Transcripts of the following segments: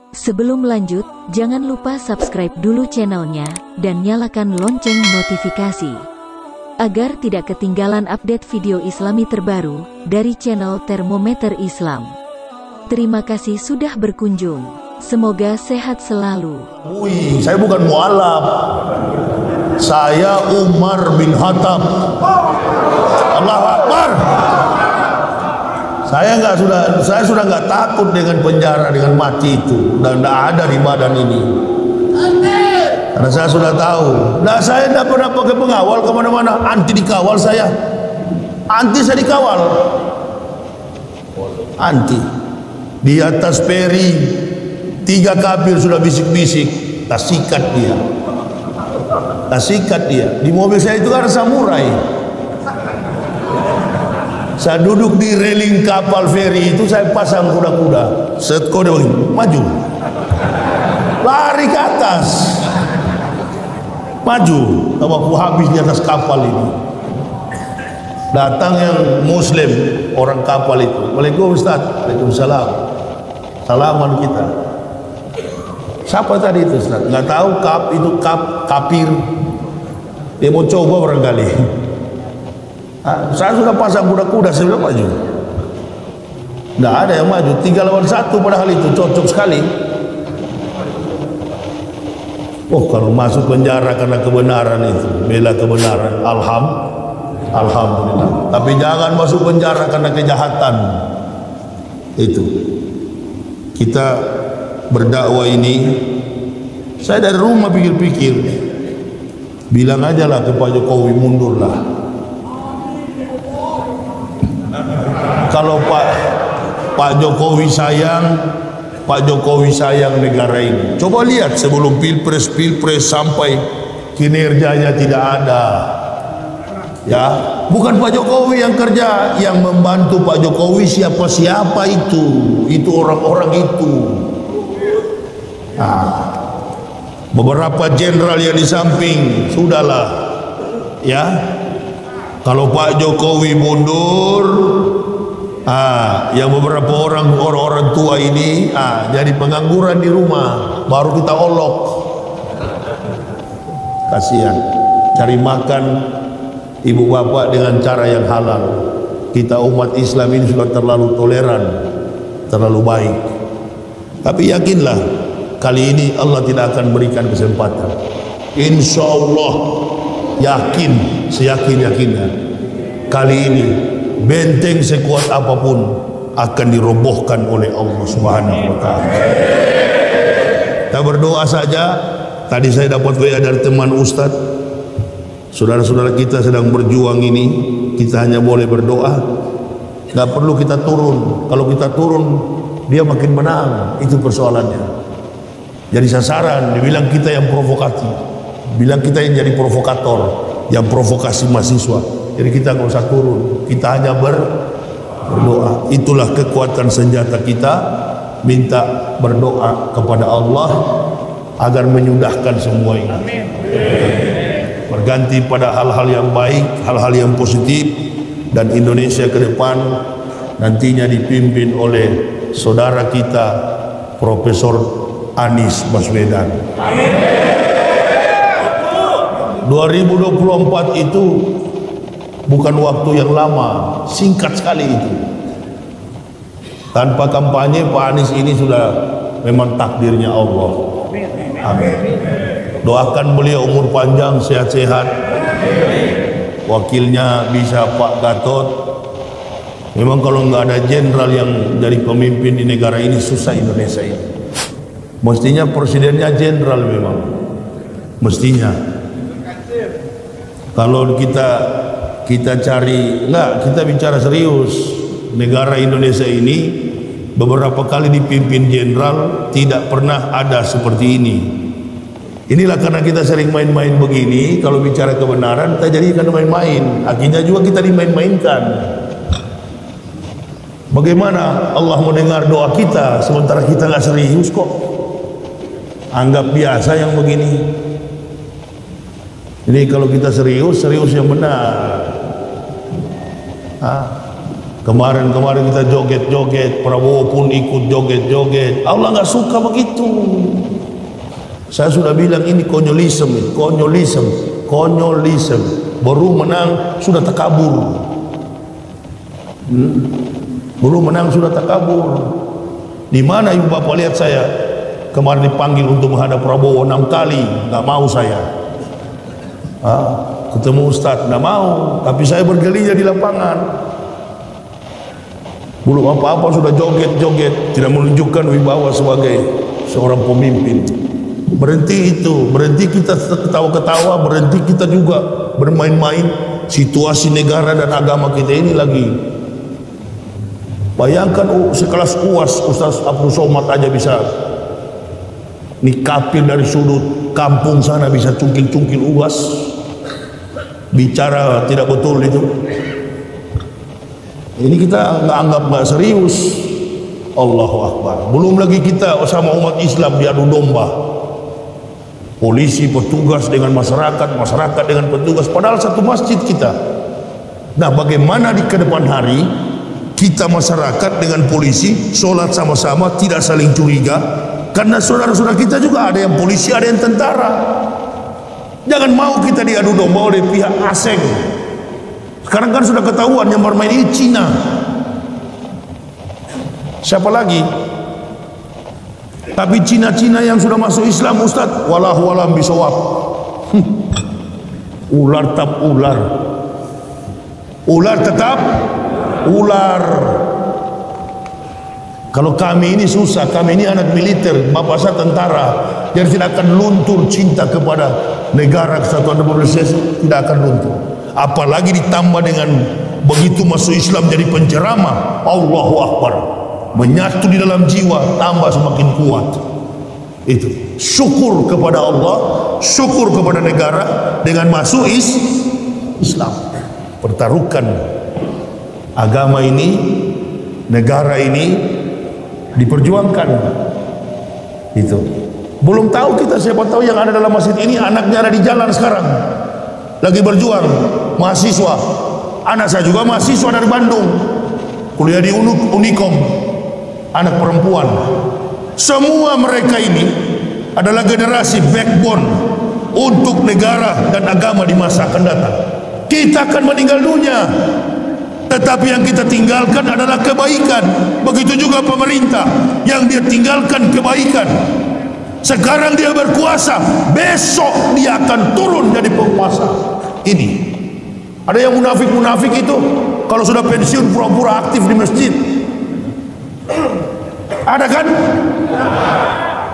Sebelum lanjut, jangan lupa subscribe dulu channelnya dan nyalakan lonceng notifikasi agar tidak ketinggalan update video Islami terbaru dari channel Termometer Islam. Terima kasih sudah berkunjung. Semoga sehat selalu. Saya bukan mualaf. Saya Umar bin Khattab. Allahu Akbar. Saya sudah nggak takut dengan penjara, dengan mati itu, dan tidak ada di badan ini. Karena saya sudah tahu. Nah, saya tidak pernah pakai pengawal kemana-mana. Anti dikawal saya. Anti saya dikawal. Anti. Di atas peri 3 kafir sudah bisik-bisik. Tak sikat dia. Tak sikat dia. Di mobil saya itu kan samurai. Saya duduk di railing kapal feri itu, saya pasang kuda-kuda. Set kode maju. Lari ke atas. Maju. Aku habis di atas kapal ini. Datang yang muslim, orang kapal itu. Waalaikumsalam Ustaz. Waalaikumsalam. Salaman kita. Siapa tadi itu Ustaz? Nggak tahu, kafir. Dia mau coba barangkali. Saya sudah pasang kuda-kuda, saya bilang maju. Nggak ada yang maju. 3 lawan 1 padahal itu cocok sekali. Oh, kalau masuk penjara karena kebenaran itu, bela kebenaran, alhamdulillah. Tapi jangan masuk penjara karena kejahatan. Itu. Kita berdakwah ini, saya dari rumah pikir-pikir, bilang aja lah ke Pak Jokowi, mundurlah. Kalau Pak Jokowi sayang negara ini. Coba lihat sebelum pilpres sampai kinerjanya tidak ada. Ya, bukan Pak Jokowi yang kerja, yang membantu Pak Jokowi siapa itu orang-orang itu. Nah, beberapa jenderal yang di samping sudahlah, ya. Kalau Pak Jokowi mundur, yang beberapa orang tua ini jadi pengangguran di rumah, baru kita olok. Kasihan, cari makan ibu bapak dengan cara yang halal. Kita umat Islam ini sudah terlalu toleran, terlalu baik. Tapi yakinlah, kali ini Allah tidak akan berikan kesempatan. Insya Allah, yakin, seyakin-yakinnya, kali ini benteng sekuat apapun akan dirobohkan oleh Allah Subhanahu wa taala. Kita berdoa saja. Tadi saya dapat WA dari teman Ustadz, saudara-saudara kita sedang berjuang ini, kita hanya boleh berdoa. Nggak perlu kita turun. Kalau kita turun, dia makin menang. Itu persoalannya. Jadi sasaran, dibilang kita yang provokatif, bilang kita yang jadi provokator, yang provokasi mahasiswa. Jadi kita nggak usah turun, kita hanya berdoa. Itulah kekuatan senjata kita. Minta berdoa kepada Allah agar menyudahkan semua ini. Berganti pada hal-hal yang baik, hal-hal yang positif, dan Indonesia ke depan nantinya dipimpin oleh saudara kita Profesor Anies Baswedan. 2024 itu bukan waktu yang lama, singkat sekali itu. Tanpa kampanye, Pak Anies ini sudah memang takdirnya Allah. Amin. Doakan beliau umur panjang, sehat-sehat. Wakilnya bisa Pak Gatot. Memang kalau nggak ada jenderal yang jadi pemimpin di negara ini, susah Indonesia ini. Mestinya presidennya jenderal memang. Mestinya. Kalau kita cari, kita bicara serius. Negara Indonesia ini beberapa kali dipimpin jenderal, tidak pernah ada seperti ini. Inilah karena kita sering main-main begini. Kalau bicara kebenaran, kita jadikan main-main. Akhirnya juga kita dimain-mainkan. Bagaimana Allah mendengar doa kita sementara kita nggak serius kok? Anggap biasa yang begini. Ini kalau kita serius yang benar. Kemarin kita joget-joget, Prabowo pun ikut joget-joget. Allah nggak suka begitu. Saya sudah bilang ini konyolisme. Baru menang sudah takabur. Baru menang sudah takabur. Di mana ibu bapak lihat saya kemarin dipanggil untuk menghadap Prabowo 6 kali, nggak mau saya. Ketemu Ustadz nggak mau, tapi saya bergerilya di lapangan. Belum apa-apa sudah joget-joget, tidak menunjukkan wibawa sebagai seorang pemimpin. Berhenti itu, berhenti kita ketawa-ketawa, berhenti kita juga bermain-main. Situasi negara dan agama kita ini lagi. Bayangkan sekelas UAS, Ustaz Abdul Somad aja bisa nikapin dari sudut kampung sana, bisa cungkil-cungkil UAS, bicara tidak betul itu. Ini kita nggak serius. Allahu Akbar. Belum lagi kita sama umat Islam diadu domba. Polisi, petugas dengan masyarakat, masyarakat dengan petugas, padahal satu masjid kita. Nah, bagaimana di kedepan hari kita masyarakat dengan polisi sholat sama-sama, tidak saling curiga, karena saudara-saudara kita juga ada yang polisi, ada yang tentara. Jangan mau kita diadu domba oleh pihak asing. Sekarang kan sudah ketahuan yang bermain ini Cina. Siapa lagi? Tapi Cina-Cina yang sudah masuk Islam, Ustaz, wallahu alam bisawab. Ular tetap ular. Ular tetap ular. Kalau kami ini susah, kami ini anak militer, bapak saya tentara, jadi tidak akan luntur cinta kepada negara Kesatuan Republik Indonesia, tidak akan luntur. Apalagi ditambah dengan begitu masuk Islam jadi penceramah, Allahu Akbar, menyatu di dalam jiwa, tambah semakin kuat. Itu syukur kepada Allah, syukur kepada negara dengan masuk Islam. Pertaruhkan agama ini, negara ini diperjuangkan. Itu belum tahu kita, siapa tahu yang ada dalam masjid ini anaknya ada di jalan sekarang lagi berjuang, mahasiswa. Anak saya juga mahasiswa dari Bandung, kuliah di Unikom, anak perempuan. Semua mereka ini adalah generasi backbone untuk negara dan agama di masa akan datang. Kita akan meninggal dunia, tetapi yang kita tinggalkan adalah kebaikan. Begitu juga pemerintah, yang dia tinggalkan kebaikan. Sekarang dia berkuasa, besok dia akan turun jadi penguasa. Ini ada yang munafik-munafik itu, kalau sudah pensiun pura-pura aktif di masjid. Ada kan?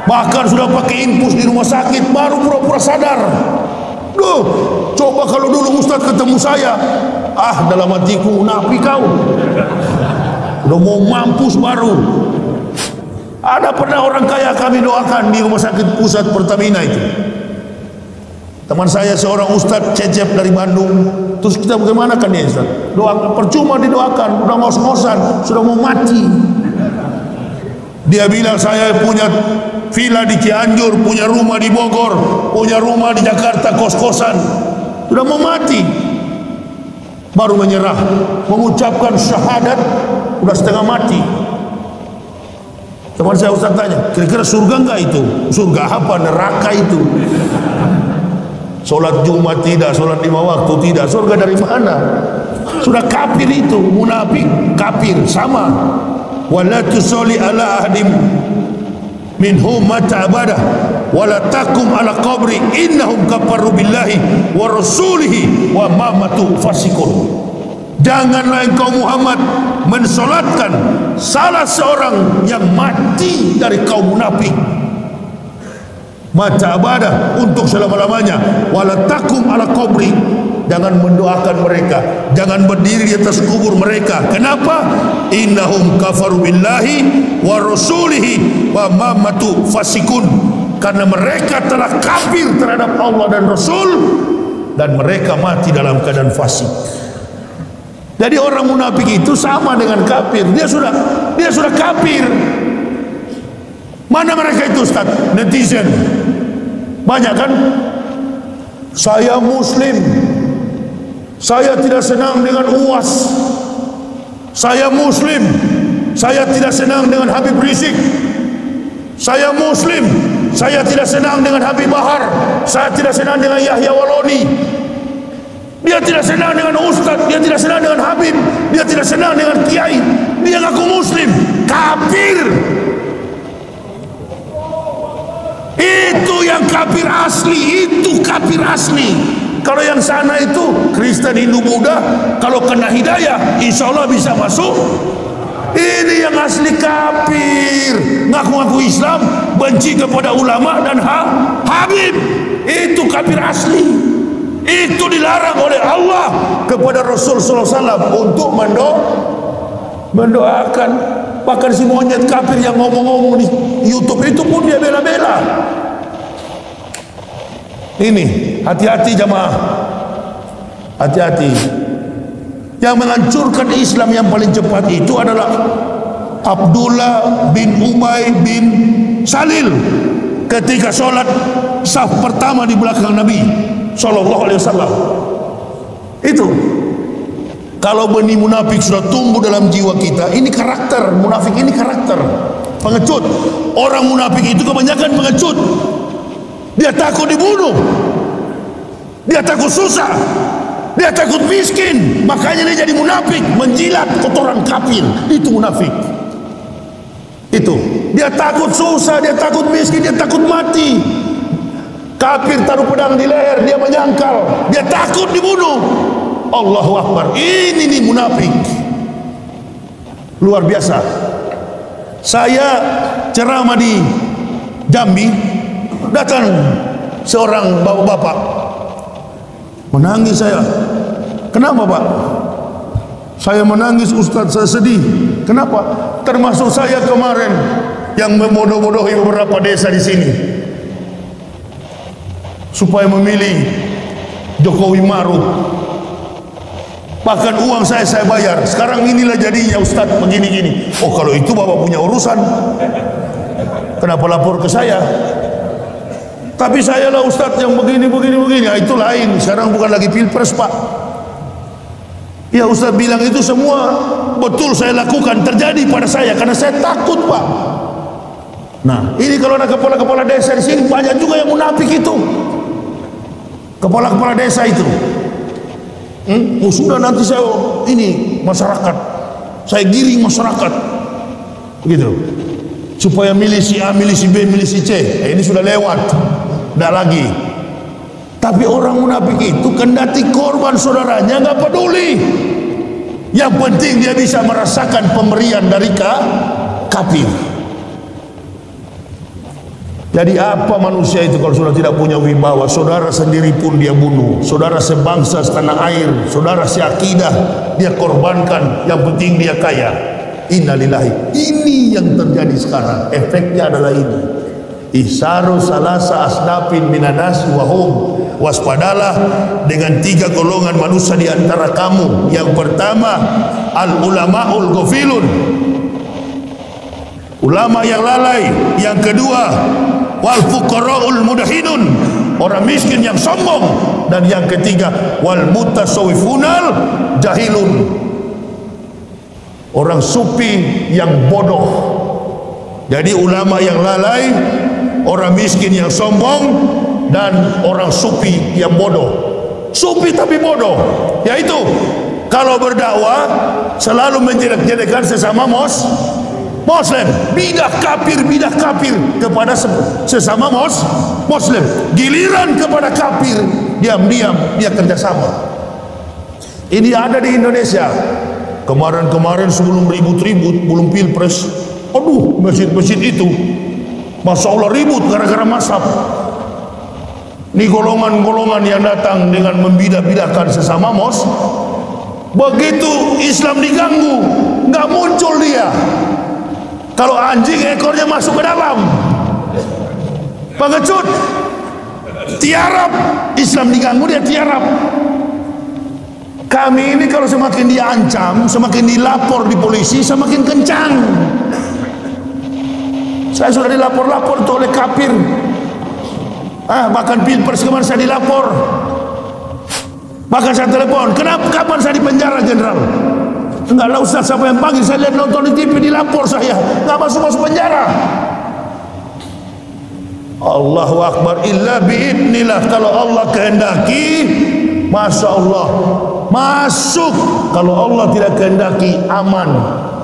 Bahkan sudah pakai infus di rumah sakit, baru pura-pura sadar. Duh, coba kalau dulu Ustaz ketemu saya, dalam hatiku, napi kau, udah mau mampus baru. Ada pernah orang kaya kami doakan di rumah sakit pusat Pertamina itu. Teman saya seorang Ustaz Cecep dari Bandung. Terus kita bagaimana kan ya Ustaz? Doakan, percuma didoakan, udah ngos-ngosan, sudah mau mati. Dia bilang saya punya villa di Cianjur, punya rumah di Bogor, punya rumah di Jakarta, kos-kosan. Sudah mau mati, baru menyerah, mengucapkan syahadat, udah setengah mati. Teman saya Ustaz tanya, kira-kira surga enggak itu? Surga apa? Neraka itu. Sholat Jumat tidak, sholat 5 waktu tidak, surga dari mana? Sudah kafir itu, munafik, kafir, sama. Wala tusolli ala ahdim minhum mata abadah wala takum ala qabri innahum kafaru billahi wa rasulihi wa mamatu fasikun. Janganlah engkau Muhammad mensolatkan salah seorang yang mati dari kaum munafik, mata abadah, untuk selama-lamanya. Wala takum ala qabri, jangan mendoakan mereka, jangan berdiri di atas kubur mereka. Kenapa? Innahum kafaru billahi wa rasulihi wa mamatu fasikun, karena mereka telah kafir terhadap Allah dan Rasul, dan mereka mati dalam keadaan fasik. Jadi orang munafik itu sama dengan kafir. Dia sudah kafir. Mana mereka itu Ustaz? Netizen banyak kan? Saya Muslim, saya tidak senang dengan UAS, Saya Muslim, saya tidak senang dengan Habib Rizik. Saya Muslim, saya tidak senang dengan Habib Bahar. Saya tidak senang dengan Yahya Waloni. Dia tidak senang dengan Ustaz, dia tidak senang dengan Habib, dia tidak senang dengan Kiai. Dia ngaku Muslim, kafir. Itu yang kafir asli, itu kafir asli. Kalau yang sana itu Kristen, Hindu, Buddha, kalau kena hidayah, insya Allah bisa masuk. Ini yang asli kafir, ngaku-ngaku Islam, benci kepada ulama dan Habib. Itu kafir asli. Itu dilarang oleh Allah kepada Rasul SAW untuk mendoakan. Bahkan si monyet kafir yang ngomong-ngomong di YouTube itu pun dia bela-bela. Ini hati-hati jamaah, hati-hati. Yang menghancurkan Islam yang paling cepat itu adalah Abdullah bin Ubay bin Salil ketika sholat saf pertama di belakang Nabi Sallallahu Alaihi Wasallam. Itu kalau benih munafik sudah tumbuh dalam jiwa kita, ini karakter munafik, ini karakter pengecut. Orang munafik itu kebanyakan pengecut. Dia takut dibunuh, dia takut susah, dia takut miskin, makanya dia jadi munafik, menjilat kotoran kafir. Itu munafik. Itu dia takut susah, dia takut miskin, dia takut mati. Kafir taruh pedang di leher, dia menyangkal, dia takut dibunuh. Allahu Akbar. Ini nih munafik luar biasa. Saya ceramah di Jambi, datang seorang bapak-bapak, menangis. Saya, kenapa Pak? Saya menangis Ustaz, saya sedih. Kenapa? Termasuk saya kemarin yang membodoh-bodohi beberapa desa di sini supaya memilih Jokowi Maruf. Bahkan uang saya bayar. Sekarang inilah jadinya Ustaz begini-gini. Oh, kalau itu Bapak punya urusan, kenapa lapor ke saya? Tapi saya lah Ustaz yang begini. Ya, itu lain. Sekarang bukan lagi pilpres Pak. Ya, Ustaz bilang itu semua betul saya lakukan, terjadi pada saya karena saya takut Pak. Nah, ini kalau ada kepala-kepala desa di sini banyak juga yang munafik itu. Kepala-kepala desa itu. Oh, sudah nanti saya ini masyarakat, saya giring masyarakat, begitu. Supaya milih si A, milih si B, milih si C. Ini sudah lewat, tidak lagi. Tapi orang munafik itu kendati korban saudaranya nggak peduli. Yang penting dia bisa merasakan pemberian dari kafir. Jadi apa manusia itu kalau sudah tidak punya wibawa? Saudara sendiri pun dia bunuh, saudara sebangsa setanah air, saudara seakidah dia korbankan. Yang penting dia kaya. Innalillahi. Ini yang terjadi sekarang. Efeknya adalah ini. Ihsaru salasa asnafin minanasi wahum. Waspadalah dengan 3 golongan manusia di antara kamu. Yang pertama, al ulama'ul ghafilun, ulama yang lalai. Yang kedua, wal fuqara'ul mudahinun, orang miskin yang sombong. Dan yang ketiga, wal mutasawwifunal jahilun, orang sufi yang bodoh. Jadi ulama yang lalai, orang miskin yang sombong, dan orang sufi yang bodoh. Sufi tapi bodoh, yaitu kalau berdakwah selalu menjelek-jelekan sesama Muslim, bidah kafir kepada sesama Muslim. Giliran kepada kafir, diam-diam dia kerjasama. Ini ada di Indonesia. Kemarin sebelum ribut-ribut, belum pilpres, aduh, masjid-masjid itu, Masya Allah ribut gara-gara mazhab. Ini golongan-golongan yang datang dengan membidah-bidahkan sesama begitu Islam diganggu, nggak muncul dia. Kalau anjing ekornya masuk ke dalam, pengecut, tiarap. Islam diganggu dia tiarap. Kami ini kalau semakin diancam, semakin dilapor di polisi, semakin kencang. Saya sudah dilapor-lapor tuh oleh kafir. Bahkan pilpres kemarin saya dilapor. Bahkan saya telepon, kapan saya dipenjara jenderal? Enggak lah Ustaz, siapa yang panggil? Saya lihat nonton di TV, dilapor saya, nggak masuk penjara. Allahu Akbar, illa biidnillah. Kalau Allah kehendaki, Masya Allah masuk. Kalau Allah tidak kehendaki, aman.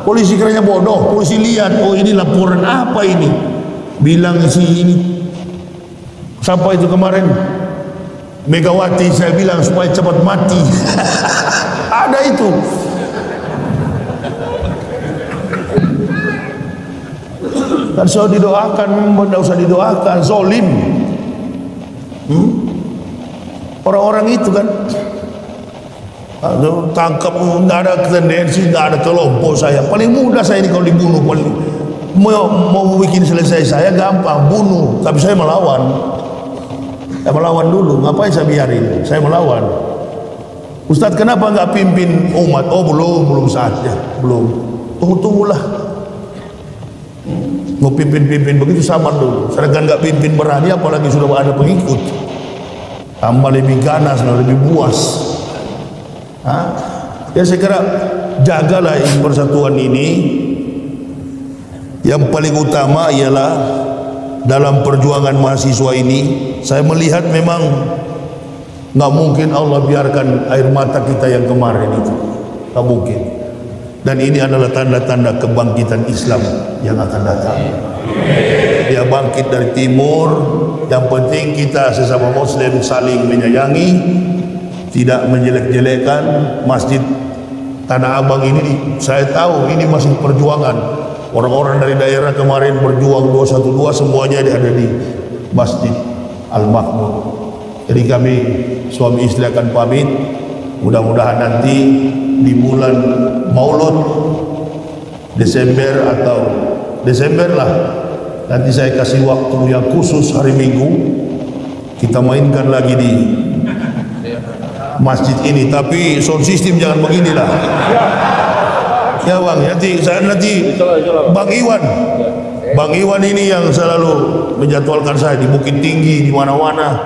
Polisi kiranya bodoh, polisi lihat, oh ini laporan apa ini, bilang si ini, siapa itu kemarin, Megawati, saya bilang supaya cepat mati. Ada itu. Kan sudah didoakan, tidak usah didoakan, zolim. Orang-orang itu kan tangkap, tidak ada tendensi, tidak ada kelompok. Saya paling mudah saya ini kalau dibunuh, paling mau bikin selesai saya gampang, bunuh. Tapi saya melawan. Saya melawan dulu, ngapain saya biarin? Saya melawan. Ustadz, kenapa nggak pimpin umat? Oh belum saatnya, belum. Tunggulah. Mau pimpin begitu sabar dulu. Sedangkan nggak pimpin berani, apalagi sudah ada pengikut, tambah lebih ganas, lebih buas. Ya saya kira jagalah persatuan ini. Yang paling utama ialah dalam perjuangan mahasiswa ini, saya melihat memang nggak mungkin Allah biarkan air mata kita yang kemarin itu, nggak mungkin. Dan ini adalah tanda-tanda kebangkitan Islam yang akan datang. Dia bangkit dari timur. Yang penting kita sesama Muslim saling menyayangi, tidak menjelek-jelekan. Masjid Tanah Abang ini, saya tahu ini masih perjuangan. Orang-orang dari daerah kemarin berjuang 212, semuanya ada di Masjid Al-Makmur. Jadi kami suami istri akan pamit. Mudah-mudahan nanti di bulan Maulud Desember atau Desember lah, nanti saya kasih waktu yang khusus hari Minggu, kita mainkan lagi di masjid ini. Tapi sound system jangan beginilah. Ya bang, nanti Bang Iwan ini yang selalu menjadwalkan saya di Bukit Tinggi, di mana-mana.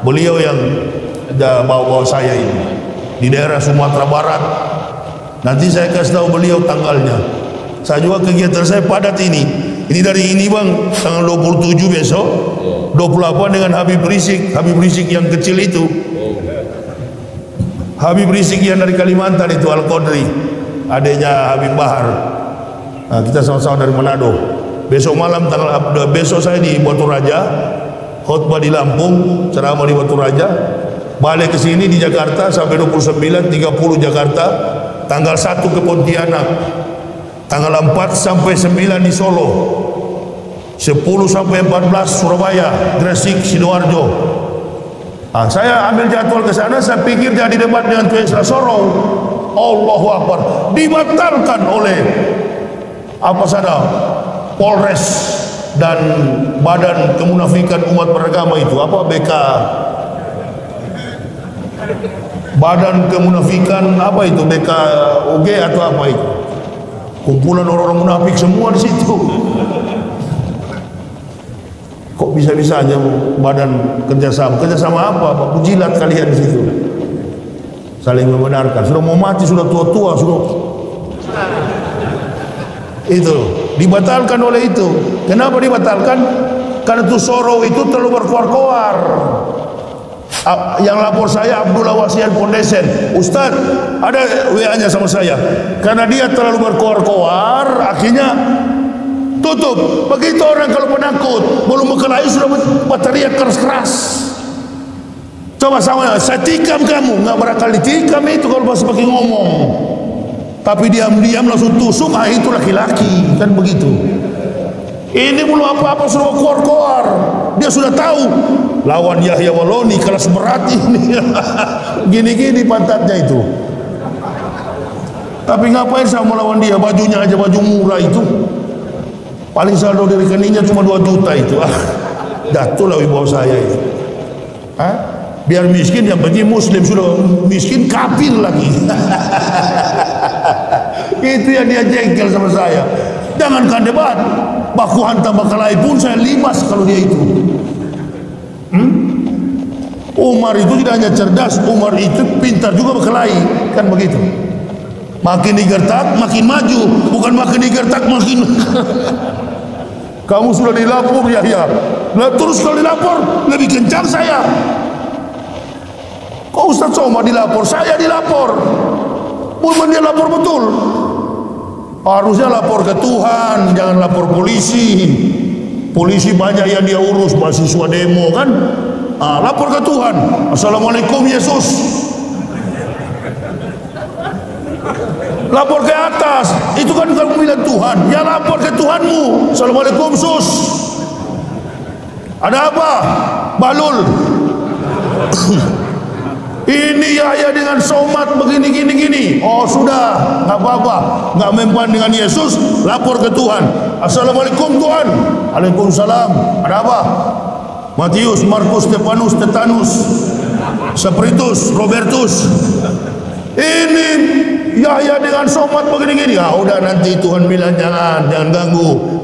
Beliau yang bawa saya ini di daerah Sumatera Barat. Nanti saya kasih tahu beliau tanggalnya. Saya juga kegiatan saya padat ini. Ini dari ini bang, tanggal 27 besok, 28 dengan Habib Rizik yang kecil itu. Habib Rizik yang dari Kalimantan itu, Al-Qadri, adiknya Habib Bahar. Nah, kita sama-sama dari Manado. Besok malam besok saya di Batu Raja, khutbah di Lampung, ceramah di Batu Raja, balik ke sini di Jakarta sampai 29, 30 Jakarta, tanggal 1 ke Pontianak, tanggal 4 sampai 9 di Solo, 10 sampai 14 Surabaya, Gresik, Sidoarjo. Saya ambil jadwal ke sana, saya pikir jadi debat dengan Tuan Isra Sorong. Allahu Akbar, dibatalkan oleh apa saja, Polres dan Badan Kemunafikan Umat Beragama itu, apa BK, Badan Kemunafikan apa itu, BKUG atau apa itu, kumpulan orang-orang munafik semua di situ. Kok bisa-bisanya badan kerjasama apa? Bujilat kalian di situ, saling membenarkan. Sudah mau mati, sudah tua-tua, sudah itu dibatalkan oleh itu. Kenapa dibatalkan? Karena itu Soro itu terlalu berkoar-koar. Yang lapor saya Abdullah Wasian Foundation, Ustaz, ada WA-nya sama saya. Karena dia terlalu berkoar-koar, akhirnya tutup. Begitu orang kalau penakut, belum berkelahi sudah berteriak keras-keras. Coba sama saya tikam kamu, nggak berakal ditikam itu kalau masih pakai ngomong. Tapi diam-diam langsung tusuk, itu laki-laki, kan begitu. Ini belum apa-apa sudah koar-koar. Dia sudah tahu lawan Yahya Waloni kelas berat ini. Gini-gini pantatnya itu. Tapi ngapain saya melawan dia? Bajunya aja baju murah itu. Paling saldo dari rekeningnya cuma 2 juta itu. Jatuhlah wibawa saya itu. Biar miskin, yang penting Muslim. Sudah miskin kafir lagi. Itu yang dia jengkel sama saya. Jangankan debat, baku hantam bakalahi pun saya limas kalau dia itu. Umar itu tidak hanya cerdas, Umar itu pintar juga berkelahi, kan begitu. Makin digertak makin maju, bukan makin digertak makin kamu sudah dilapor Yahya. Nah, terus kalau dilapor lebih kencang saya. Kok Ustaz Somad dilapor? Saya dilapor. Bukan dia lapor betul. Harusnya lapor ke Tuhan, jangan lapor polisi. Polisi banyak yang dia urus, mahasiswa demo kan. Lapor ke Tuhan. Assalamualaikum Yesus. Lapor ke atas, itu kan kamu bilang Tuhan. Ya lapor ke Tuhanmu. Assalamualaikum sus. Ada apa? Balul. Ini Yahya dengan Somad begini gini gini. Oh sudah, nggak apa-apa, nggak mempan dengan Yesus. Lapor ke Tuhan. Assalamualaikum Tuhan. Waalaikumsalam. Ada apa? Matius, Markus, Stefanus, Tetanus, Spiritus, Robertus. Ini Yahya dengan Somad begini-gini. Ya udah nanti Tuhan bilang jangan ganggu.